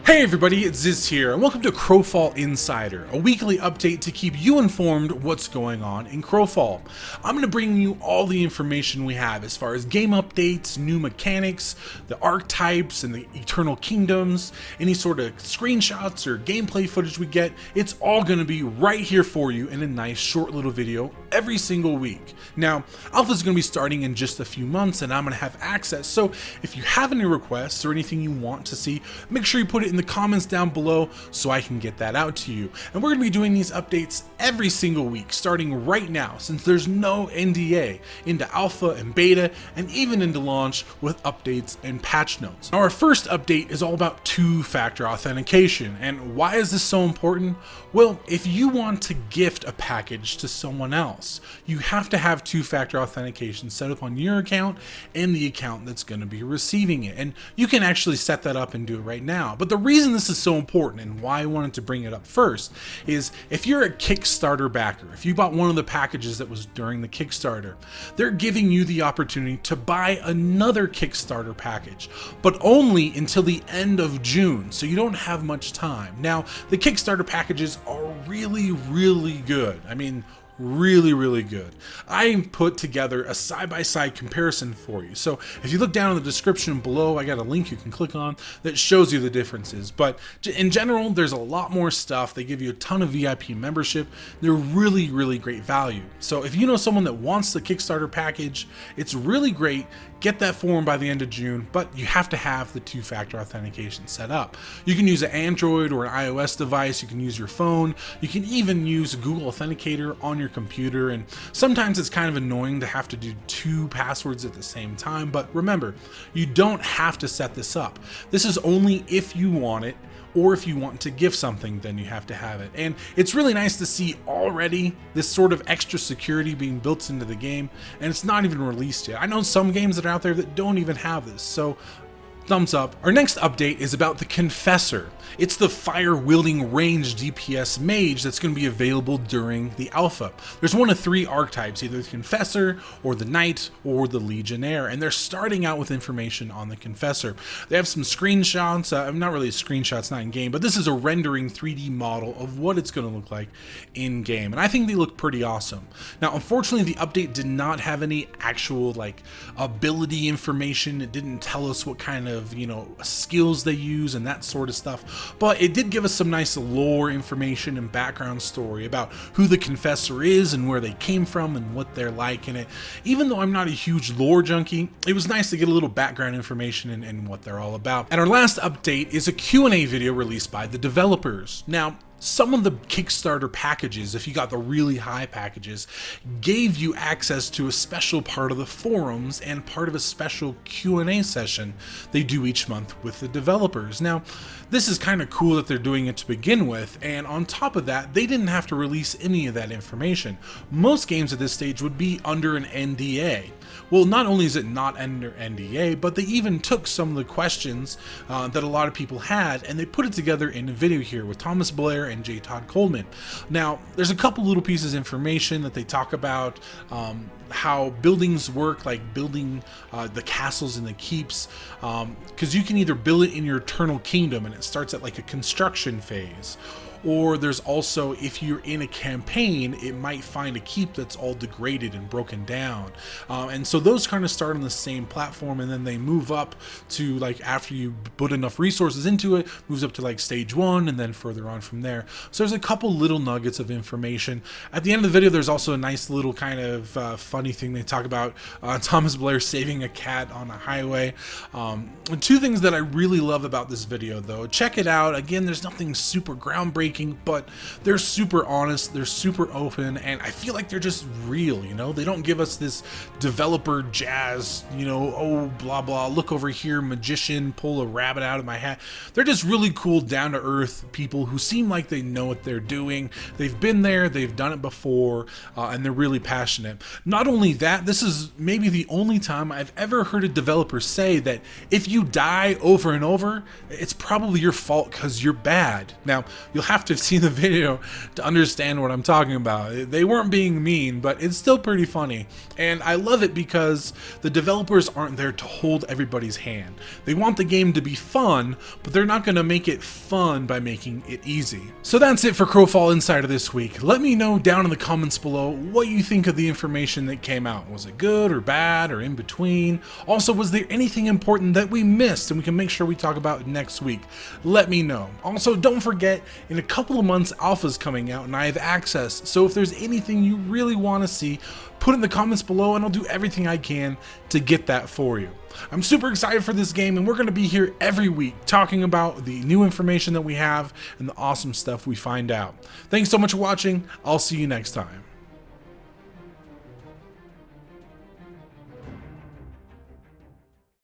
Hey everybody, itsZiz here, and welcome to Crowfall Insider, a weekly update to keep you informed what's going on in Crowfall. I'm going to bring you all the information we have as far as game updates, new mechanics, the archetypes and the eternal kingdoms, any sort of screenshots or gameplay footage we get. It's all going to be right here for you in a nice short little video every single week. Now, Alpha is going to be starting in just a few months and I'm going to have access, so if you have any requests or anything you want to see, make sure you put it in the comments down below so I can get that out to you. And we're going to be doing these updates every single week starting right now, since there's no NDA, into alpha and beta and even into launch with updates and patch notes. Now, our first update is all about two-factor authentication. And why is this so important? Well, if you want to gift a package to someone else, you have to have two-factor authentication set up on your account and the account that's going to be receiving it. And you can actually set that up and do it right now. But the reason this is so important and why I wanted to bring it up first is if you're a Kickstarter backer, if you bought one of the packages that was during the Kickstarter, they're giving you the opportunity to buy another Kickstarter package, but only until the end of June, so you don't have much time. Now, the Kickstarter packages are really good. I mean, really good. I put together a side-by-side comparison for you. So if you look down in the description below, I got a link you can click on that shows you the differences. But in general, there's a lot more stuff. They give you a ton of VIP membership. They're really great value. So if you know someone that wants the Kickstarter package, it's really great. Get that for them by the end of June, but you have to have the two-factor authentication set up. You can use an Android or an iOS device. You can use your phone. You can even use a Google Authenticator on your computer, and sometimes it's kind of annoying to have to do two passwords at the same time, but remember, you don't have to set this up. This is only if you want it, or if you want to give something, then you have to have it. And it's really nice to see already this sort of extra security being built into the game, and it's not even released yet. I know some games that are out there that don't even have this, so thumbs up. Our next update is about the Confessor. It's the fire-wielding range DPS mage that's going to be available during the alpha. There's one of three archetypes, either the Confessor, or the Knight, or the Legionnaire, and they're starting out with information on the Confessor. They have some screenshots, not really screenshots, not in-game, but this is a rendering 3D model of what it's going to look like in-game, and I think they look pretty awesome. Now, unfortunately, the update did not have any actual, ability information. It didn't tell us what kind of skills they use and that sort of stuff, but it did give us some nice lore information and background story about who the Confessor is and where they came from and what they're like in it. Even though I'm not a huge lore junkie, it was nice to get a little background information and what they're all about. And our last update is a Q&A video released by the developers. Now, some of the Kickstarter packages, if you got the really high packages, gave you access to a special part of the forums and part of a special Q&A session they do each month with the developers. Now, this is kind of cool that they're doing it to begin with, and on top of that, they didn't have to release any of that information. Most games at this stage would be under an NDA. Well, not only is it not under NDA, but they even took some of the questions that a lot of people had, and they put it together in a video here with Thomas Blair and J. Todd Coleman. Now, there's a couple little pieces of information that they talk about how buildings work, like building the castles and the keeps, because you can either build it in your eternal kingdom and it starts at like a construction phase, or there's also, if you're in a campaign, it might find a keep that's all degraded and broken down. And so those kind of start on the same platform, and then they move up to, after you put enough resources into it, moves up to stage 1 and then further on from there. So there's a couple little nuggets of information. At the end of the video, there's also a nice little kind of funny thing they talk about Thomas Blair saving a cat on a highway. Two things that I really love about this video, though. Check it out. Again, there's nothing super groundbreaking, but they're super honest, they're super open, and I feel like they're just real, They don't give us this developer jazz, oh, blah, blah, look over here, magician, pull a rabbit out of my hat. They're just really cool, down-to-earth people who seem like they know what they're doing. They've been there, they've done it before, and they're really passionate. Not only that, this is maybe the only time I've ever heard a developer say that if you die over and over, it's probably your fault because you're bad. Now, you'll have have to have seen the video to understand what I'm talking about. They weren't being mean, but it's still pretty funny. And I love it because the developers aren't there to hold everybody's hand. They want the game to be fun, but they're not going to make it fun by making it easy. So that's it for Crowfall Insider this week. Let me know down in the comments below what you think of the information that came out. Was it good or bad or in between? Also, was there anything important that we missed and we can make sure we talk about next week? Let me know. Also, don't forget, in a couple of months, Alpha's coming out and I have access. So if there's anything you really want to see, put it in the comments below and I'll do everything I can to get that for you. I'm super excited for this game, and we're going to be here every week talking about the new information that we have and the awesome stuff we find out. Thanks so much for watching. I'll see you next time.